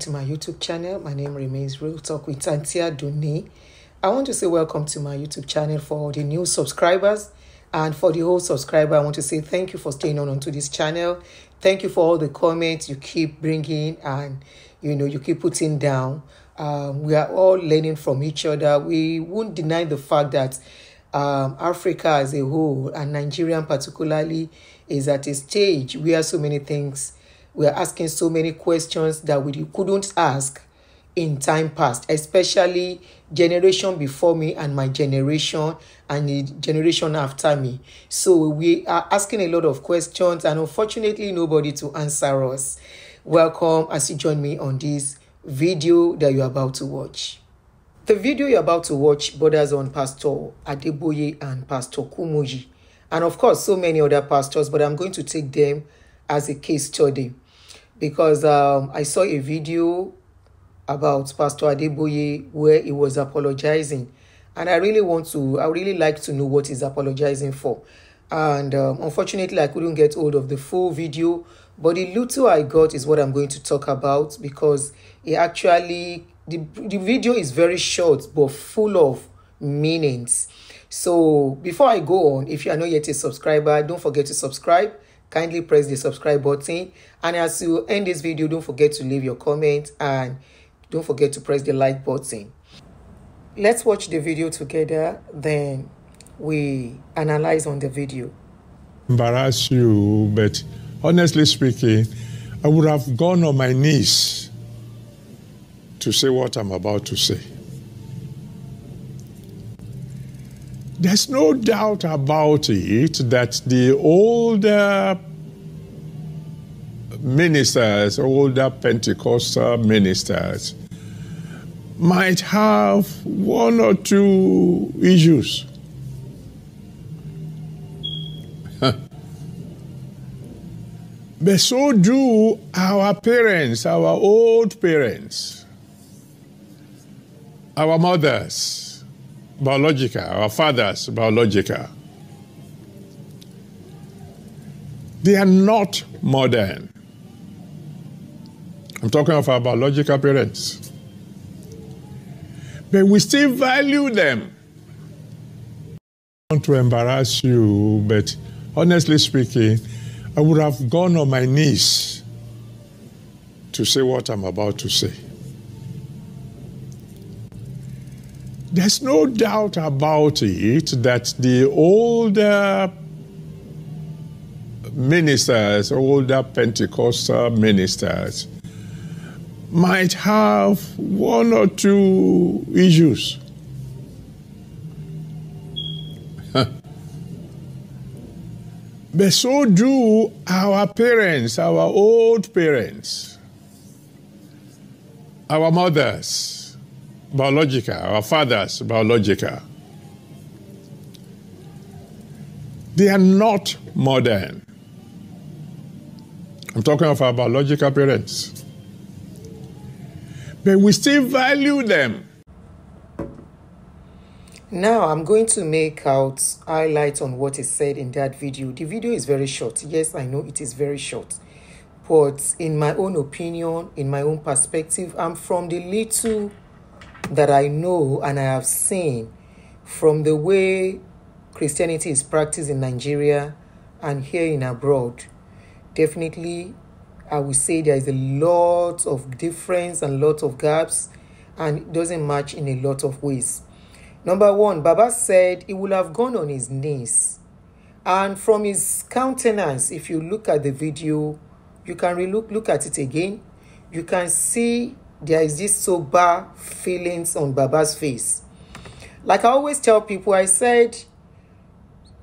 To my YouTube channel. My name remains Real Talk with Auntie Adeboye. I want to say welcome to my YouTube channel for the new subscribers, and for the old subscriber I want to say thank you for staying on onto this channel. Thank you for all the comments you keep bringing and you keep putting down. We are all learning from each other. We won't deny the fact that Africa as a whole, and Nigeria particularly, is at a stage where so many things, we are asking so many questions that we couldn't ask in time past, especially generation before me and my generation and the generation after me. So we are asking a lot of questions and unfortunately nobody to answer us. Welcome as you join me on this video that you're about to watch. The video you're about to watch borders on Pastor Adeboye and Pastor Kumoyi, and of course so many other pastors, but I'm going to take them as a case study because I saw a video about Pastor Adeboye where he was apologizing, and I really like to know what he's apologizing for. And unfortunately I couldn't get hold of the full video, but the little I got is what I'm going to talk about, because it actually, the video is very short but full of meanings. So before I go on, if you are not yet a subscriber, don't forget to subscribe. Kindly press the subscribe button, and as you end this video, don't forget to leave your comment and don't forget to press the like button. Let's watch the video together, then we analyze on the video. Embarrass you, but honestly speaking, I would have gone on my knees to say what I'm about to say. There's no doubt about it that the older ministers, older Pentecostal ministers, might have one or two issues. But so do our parents, our old parents, our mothers, biological, our fathers, biological. They are not modern. I'm talking of our biological parents. But we still value them. I don't want to embarrass you, but honestly speaking, I would have gone on my knees to say what I'm about to say. There's no doubt about it that the older ministers, older Pentecostal ministers, might have one or two issues. But so do our parents, our old parents, our mothers, biological, our fathers, biological. They are not modern. I'm talking of our biological parents. But we still value them. Now I'm going to make out highlights on what is said in that video. The video is very short. Yes, I know it is very short. But in my own opinion, in my own perspective, I'm from the little that I know and I have seen from the way Christianity is practiced in Nigeria and here in abroad. Definitely, I would say there is a lot of difference and a lot of gaps, and it doesn't match in a lot of ways. Number one, Baba said he would have gone on his knees. And from his countenance, if you look at the video, you can look at it again. You can see there is this sober feelings on Baba's face. Like I always tell people, I said,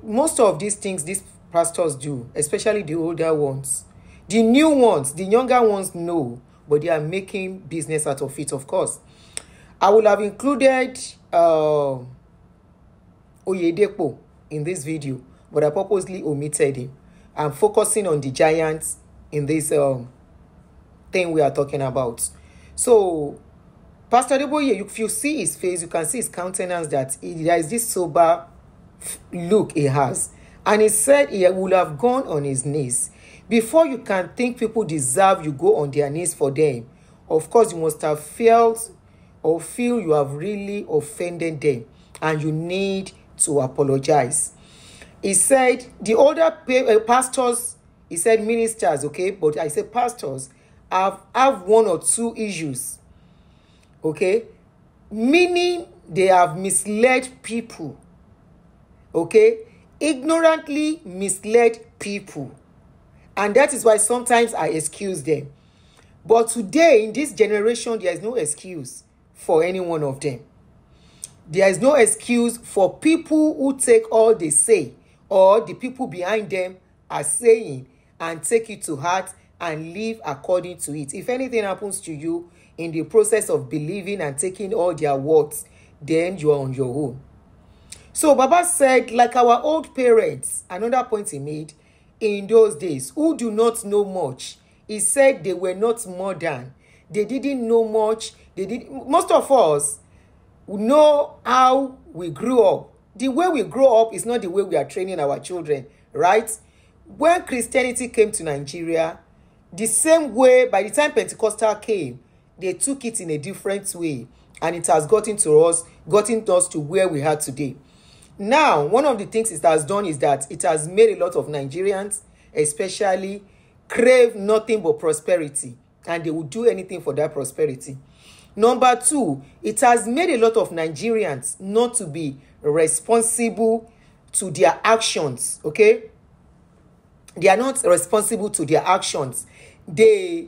most of these things these pastors do, especially the older ones. The new ones, the younger ones know, but they are making business out of it, of course. I would have included Oyedepo in this video, but I purposely omitted him. I'm focusing on the giants in this thing we are talking about. So, Pastor Adeboye, if you see his face, you can see his countenance that there is this sober look he has. And he said he would have gone on his knees. Before you can think people deserve you go on their knees for them, of course, you must have felt or feel you have really offended them and you need to apologize. He said the older pastors, he said ministers, okay, but I said pastors have one or two issues, okay, meaning they have misled people, okay, ignorantly misled people, and that is why sometimes I excuse them. But today, in this generation, there is no excuse for any one of them. There is no excuse for people who take all they say or the people behind them are saying and take it to heart and live according to it. If anything happens to you in the process of believing and taking all their words, then you are on your own. So Baba said, like our old parents, another point he made, in those days, who do not know much. He said they were not modern. They didn't know much. Most of us know how we grew up. The way we grow up is not the way we are training our children, right? When Christianity came to Nigeria, the same way, by the time Pentecostal came, they took it in a different way, and it has gotten us to where we are today. Now, one of the things it has done is that it has made a lot of Nigerians, especially, crave nothing but prosperity, and they will do anything for that prosperity. Number two, it has made a lot of Nigerians not to be responsible to their actions, okay? They are not responsible to their actions. They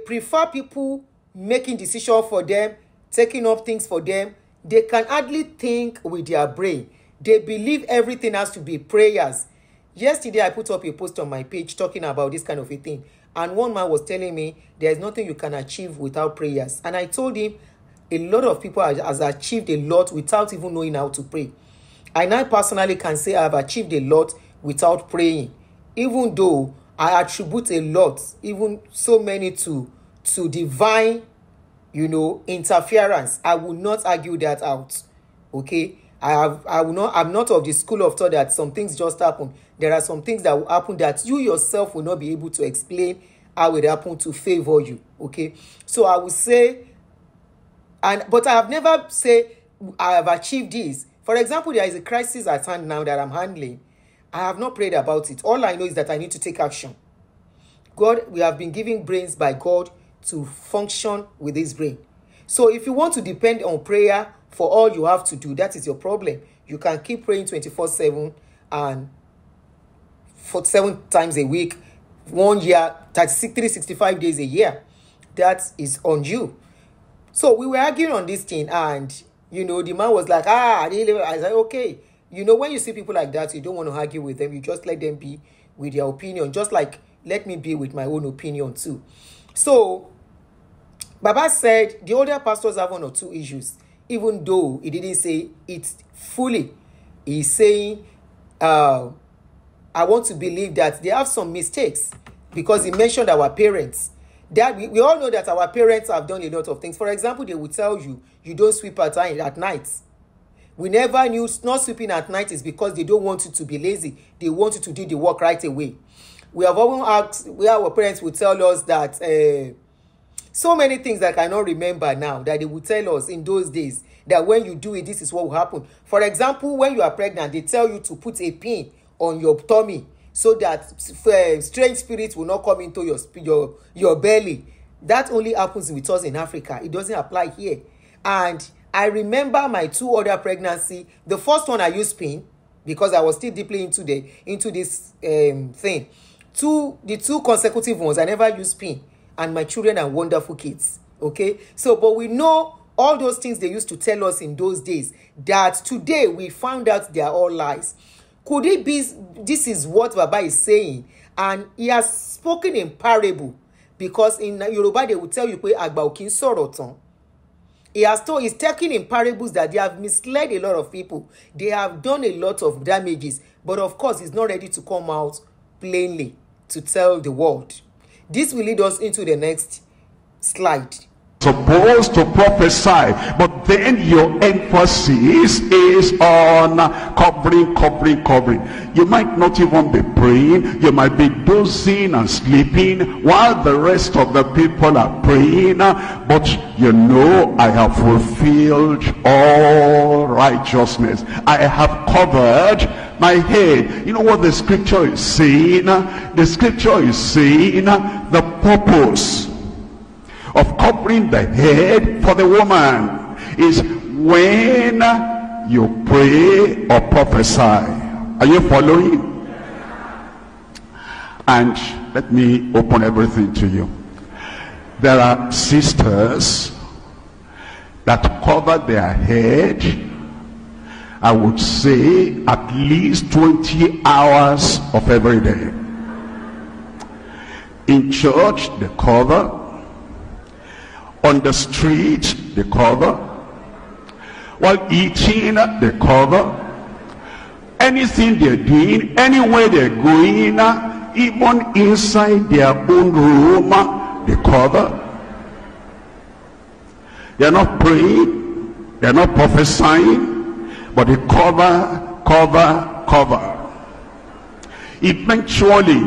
prefer people making decisions for them, taking up things for them. They can hardly think with their brain. They believe everything has to be prayers. Yesterday, I put up a post on my page talking about this kind of a thing. And one man was telling me there's nothing you can achieve without prayers. And I told him a lot of people has achieved a lot without even knowing how to pray. And I personally can say I have achieved a lot without praying. Even though I attribute a lot, even so many to divine, interference. I will not argue that out. Okay? I'm not of the school of thought that some things just happen. There are some things that will happen that you yourself will not be able to explain how it happened to favor you. Okay, so I would say, but I have never said I have achieved this. For example, there is a crisis at hand now that I'm handling. I have not prayed about it. All I know is that I need to take action. We have been given brains by God to function with this brain. So if you want to depend on prayer for all you have to do, that is your problem. You can keep praying 24/7 and for 7 times a week, 1 year, 365 days a year. That is on you. So we were arguing on this thing, and the man was like, I said, okay. When you see people like that, you don't want to argue with them. You just let them be with their opinion, just like let me be with my own opinion too. So Baba said the older pastors have 1 or 2 issues, even though he didn't say it fully. He's saying, I want to believe that they have some mistakes, because he mentioned our parents. That we all know that our parents have done a lot of things. For example, they will tell you don't sweep at night. We never knew not sweeping at night is because they don't want you to be lazy. They want you to do the work right away. We have often asked where our parents would tell us that so many things that I cannot remember now, that they would tell us in those days, that when you do it, this is what will happen. For example, when you are pregnant, they tell you to put a pin on your tummy so that strange spirits will not come into your belly. That only happens with us in Africa. It doesn't apply here. And I remember my 2 other pregnancy. The first one I used pin because I was still deeply into this thing. The 2 consecutive ones I never used pin, and my children are wonderful kids. Okay, so but we know all those things they used to tell us in those days, that today we found out they are all lies. Could it be this is what Baba is saying, and he has spoken in parable? Because in Yoruba they will tell you pé àgbà ò kí ń sọ̀rọ̀ tán. He's talking in parables that they have misled a lot of people. They have done a lot of damages, but of course he's not ready to come out plainly to tell the world. This will lead us into the next slide. supposed to prophesy, but then your emphasis is on covering. You might not even be praying. You might be dozing and sleeping while the rest of the people are praying, but you know, I have fulfilled all righteousness. I have covered my head. You know what the scripture is saying? The scripture is saying the purpose of covering the head for the woman is when you pray or prophesy. Are you following? And let me open everything to you. There are sisters that cover their head, I would say, at least 20 hours of every day. In church, they cover. On the street, they cover. While eating, they cover. Anything they're doing, anywhere they're going, even inside their own room, they cover. They're not praying, they're not prophesying, but they cover. Eventually,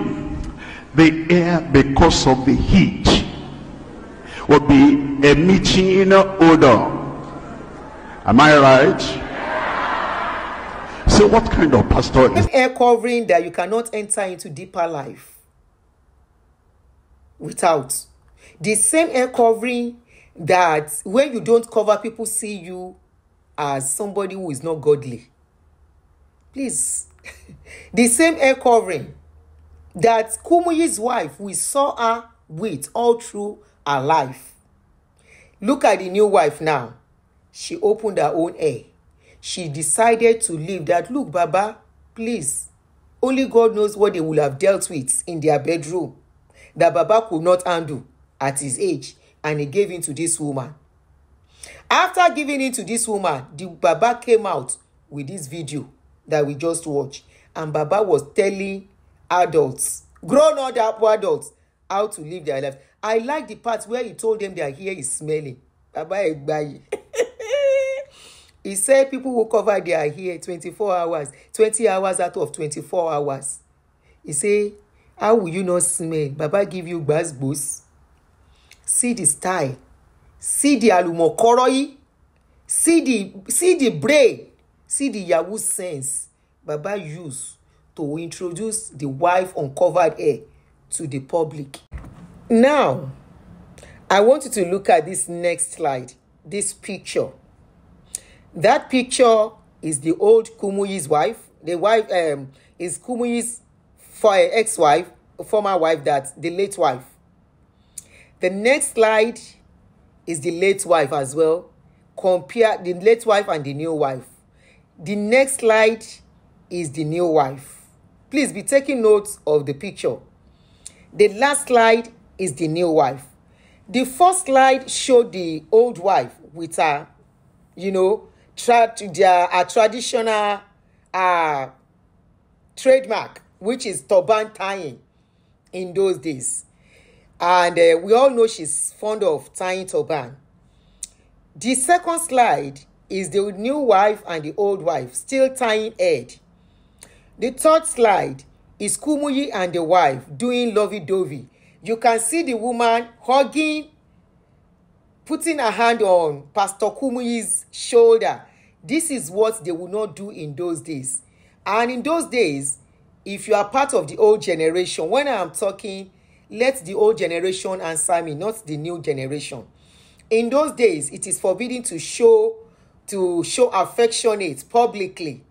the air, because of the heat, will be emitting odor. Am I right? So what kind of pastor is air covering that you cannot enter into deeper life without? The same air covering that when you don't cover, people see you as somebody who is not godly. Please. The same air covering that Kumuyi's wife, we saw her with all through her life. Look at the new wife now. She opened her own hair. She decided to leave that. Look, Baba, please. Only God knows what they will have dealt with in their bedroom that Baba could not handle at his age. And he gave in to this woman. After giving in to this woman, the Baba came out with this video that we just watched. And Baba was telling adults, grown-up adults, how to live their life. I like the part where he told them their hair is smelling. Baba Egbayi. He said people will cover their hair 24 hours, 20 hours out of 24 hours. He said, how will you not smell? Baba give you gbas. See the style. See the alumokoroi. See the brain. See the Yahoo sense Baba used to introduce the wife uncovered hair to the public. Now, I want you to look at this next slide, this picture. That picture is the old Kumuyi's wife. The wife is Kumuyi's ex-wife, former wife, that the late wife. The next slide is the late wife as well. Compare the late wife and the new wife. The next slide is the new wife. Please be taking notes of the picture. The last slide is the new wife. The first slide showed the old wife with her, a traditional trademark, which is turban tying in those days. And we all know she's fond of tying turban. The second slide is the new wife and the old wife still tying head. The third slide is Kumuyi and the wife doing lovey-dovey. You can see the woman hugging, putting her hand on Pastor Kumuyi's shoulder. This is what they would not do in those days. And in those days, if you are part of the old generation, when I am talking, let the old generation answer me, not the new generation. In those days, it is forbidden to show affectionate publicly.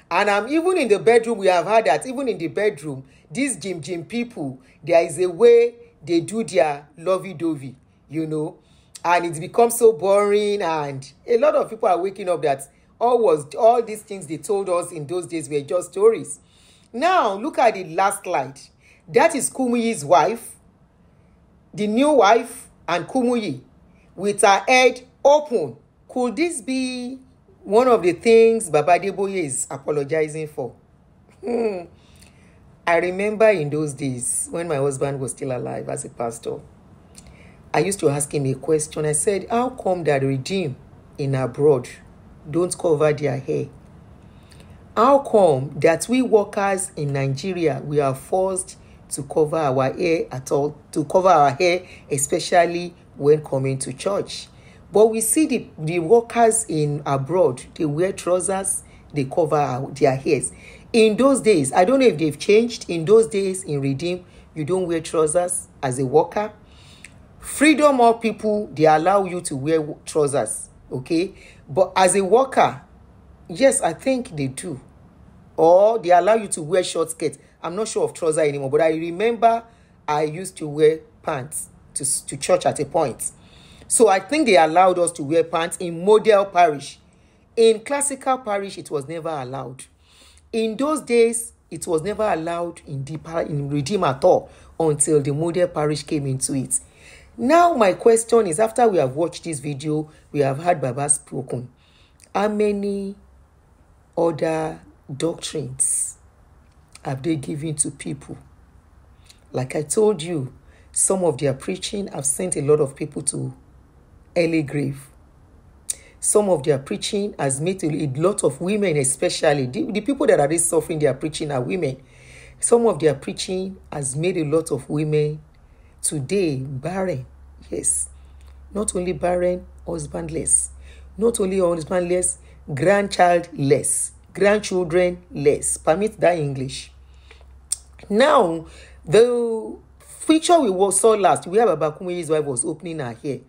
And even in the bedroom, we have heard that even in the bedroom, these Jim people, there is a way they do their lovey-dovey, and it becomes so boring, and a lot of people are waking up that all these things they told us in those days were just stories. Now, look at the last slide. That is Kumuyi's wife, the new wife, and Kumuyi with her head open. Could this be one of the things Baba Adeboye is apologizing for? I remember in those days when my husband was still alive as a pastor, I used to ask him a question. I said, how come that redeem in abroad don't cover their hair? How come that we workers in Nigeria, we are forced to cover our hair at all, to cover our hair, especially when coming to church? But we see the workers in abroad, they wear trousers, they cover their hairs. In those days, I don't know if they've changed. In those days, in Redeem, you don't wear trousers as a worker. Freedom of people, they allow you to wear trousers, okay? But as a worker, yes, I think they do. Or they allow you to wear short skirts. I'm not sure of trouser anymore, but I remember I used to wear pants to church at a point. So I think they allowed us to wear pants in model parish. In classical parish, it was never allowed. In those days, it was never allowed in Redeem at all until the model parish came into it. Now my question is, after we have watched this video, we have heard Baba spoken, how many other doctrines have they given to people? Like I told you, some of their preaching have sent a lot of people to early grave. Some of their preaching has made a lot of women, especially the people that are really suffering their preaching are women. Some of their preaching has made a lot of women today barren. Yes, not only barren, husbandless. Not only husbandless, grandchildless. Grandchildrenless. Permit that English. Now, the picture we saw last, where Baba Kumeyi's wife was opening her hair.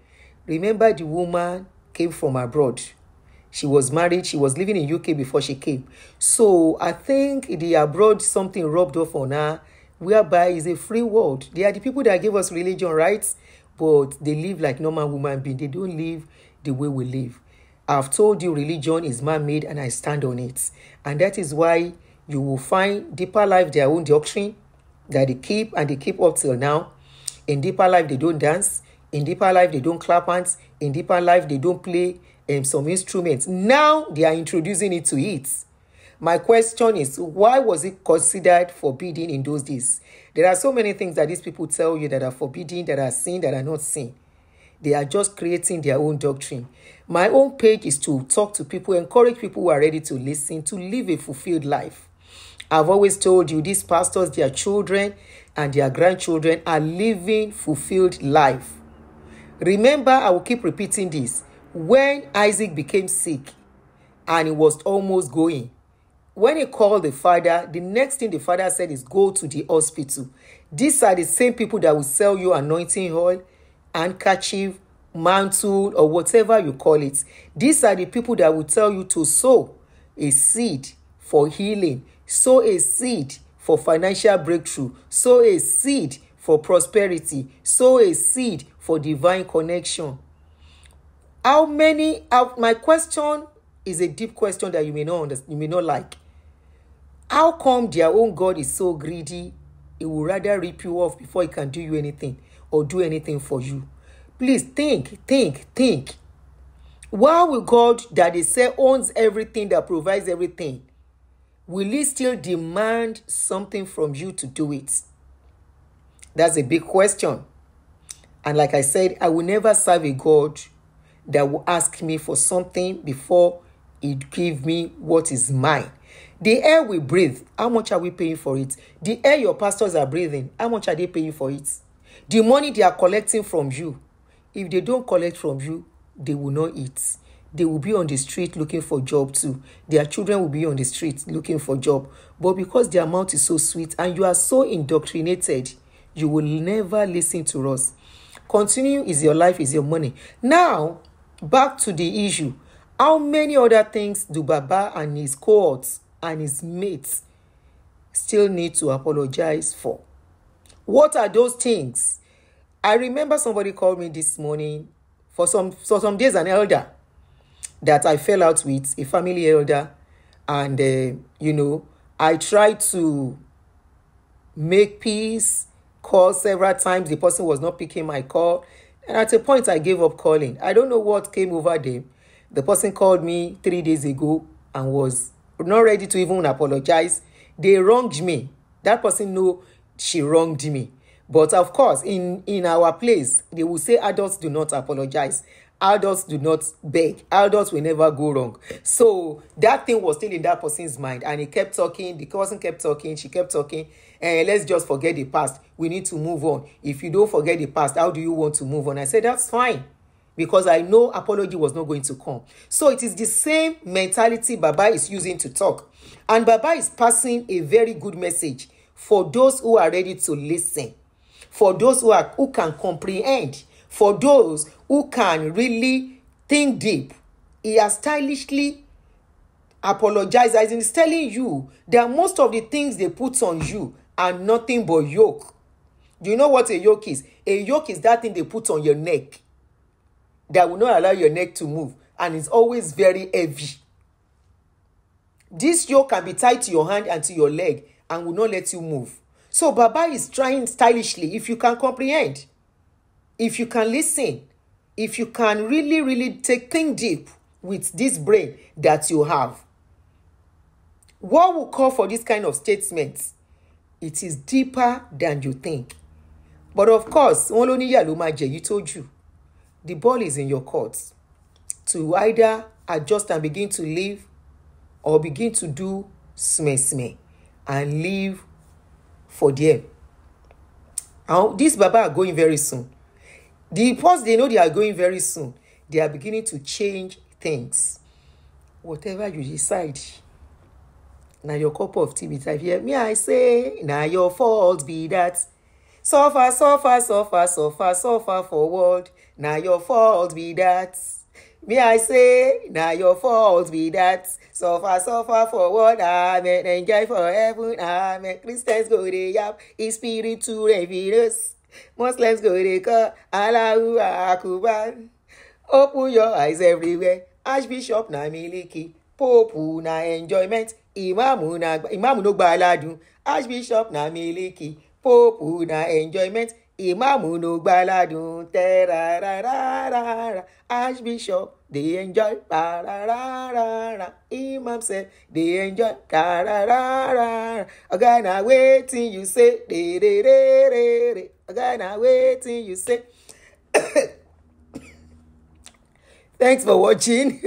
Remember, the woman came from abroad. She was married. She was living in UK before she came. So I think the abroad something rubbed off on her, whereby it's a free world. They are the people that gave us religion rights, but they live like normal human beings. They don't live the way we live. I've told you religion is man-made and I stand on it. And that is why you will find Deeper Life their own doctrine that they keep, and they keep up till now. In Deeper Life, they don't dance. In Deeper Life, they don't clap hands. In Deeper Life, they don't play some instruments. Now, they are introducing it to it. My question is, why was it considered forbidden in those days? There are so many things that these people tell you that are forbidden, that are sin, that are not sin. They are just creating their own doctrine. My own page is to talk to people, encourage people who are ready to listen, to live a fulfilled life. I've always told you, these pastors, their children and their grandchildren are living fulfilled life. Remember, I will keep repeating this. When Isaac became sick and he was almost going, when he called the father, the next thing the father said is go to the hospital. These are the same people that will sell you anointing oil, handkerchief, mantle, or whatever you call it. These are the people that will tell you to sow a seed for healing, sow a seed for financial breakthrough, sow a seed for prosperity, sow a seed for divine connection. How many? My question is a deep question that you may not understand, you may not like. How come their own God is so greedy? He will rather rip you off before he can do you anything or do anything for you. Please think. Why will God, that they say owns everything, that provides everything, will he still demand something from you to do it? That's a big question. And like I said, I will never serve a God that will ask me for something before he give me what is mine. The air we breathe, how much are we paying for it? The air your pastors are breathing, how much are they paying for it? The money they are collecting from you, if they don't collect from you, they will not eat. They will be on the street looking for job too. Their children will be on the street looking for job. But because their mouth is so sweet and you are so indoctrinated, you will never listen to us. Continue is your life, is your money. Now, back to the issue. How many other things do Baba and his cohorts and his mates still need to apologize for? What are those things? I remember somebody called me this morning, for some days, an elder that I fell out with, a family elder. And, I tried to make peace, call several times. The person was not picking my call. And at a point, I gave up calling. I don't know what came over them. The person called me 3 days ago and was not ready to even apologize. They wronged me. That person knew she wronged me. But of course, in our place, they will say adults do not apologize. Adults do not beg. Adults will never go wrong. So that thing was still in that person's mind, and he kept talking. The person kept talking. She kept talking. And let's just forget the past. We need to move on. If you don't forget the past, how do you want to move on? I said, that's fine, because I know apology was not going to come. So it is the same mentality Baba is using to talk. And Baba is passing a very good message for those who are ready to listen, for those who can comprehend, for those who can really think deep. He has stylishly apologized, as in telling you that most of the things they put on you are nothing but yoke. Do you know what a yoke is? A yoke is that thing they put on your neck that will not allow your neck to move, and it's always very heavy. This yoke can be tied to your hand and to your leg and will not let you move. So Baba is trying stylishly, if you can comprehend, if you can listen, if you can really think deep with this brain that you have. What will call for this kind of statements? It is deeper than you think. But of course, you told you, the ball is in your court to either adjust and begin to live, or begin to do sme and live for them. Now, these Baba are going very soon. The post, they know they are going very soon. They are beginning to change things. Whatever you decide, now your cup of tea be type here. Me, I say, now your fault be that. Suffer forward. Now your fault be that. Me, I say, now your fault be that. Suffer forward. Amen. Enjoy for heaven. Amen. Christians go to yap. His spirit to reveal us. Muslims go to call. Allahu Akbar. Open your eyes everywhere. Archbishop na miliki. Pope na enjoyment. Imamu no gbaladun. Archbishop na miliki. Pope na enjoyment. Imamu no gbaladun. Terararara. Archbishop, they enjoy. Parararara. Imam said, they enjoy. Tarararara. Okay, now waiting you say. Okay, now waiting you say. Thanks for watching.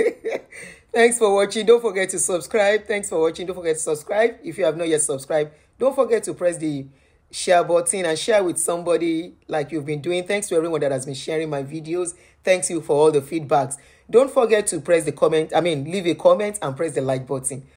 Thanks for watching. Don't forget to subscribe. Thanks for watching. Don't forget to subscribe. If you have not yet subscribed, don't forget to press the share button and share with somebody like you've been doing. Thanks to everyone that has been sharing my videos. Thanks you for all the feedbacks. Don't forget to press the comment. Leave a comment and press the like button.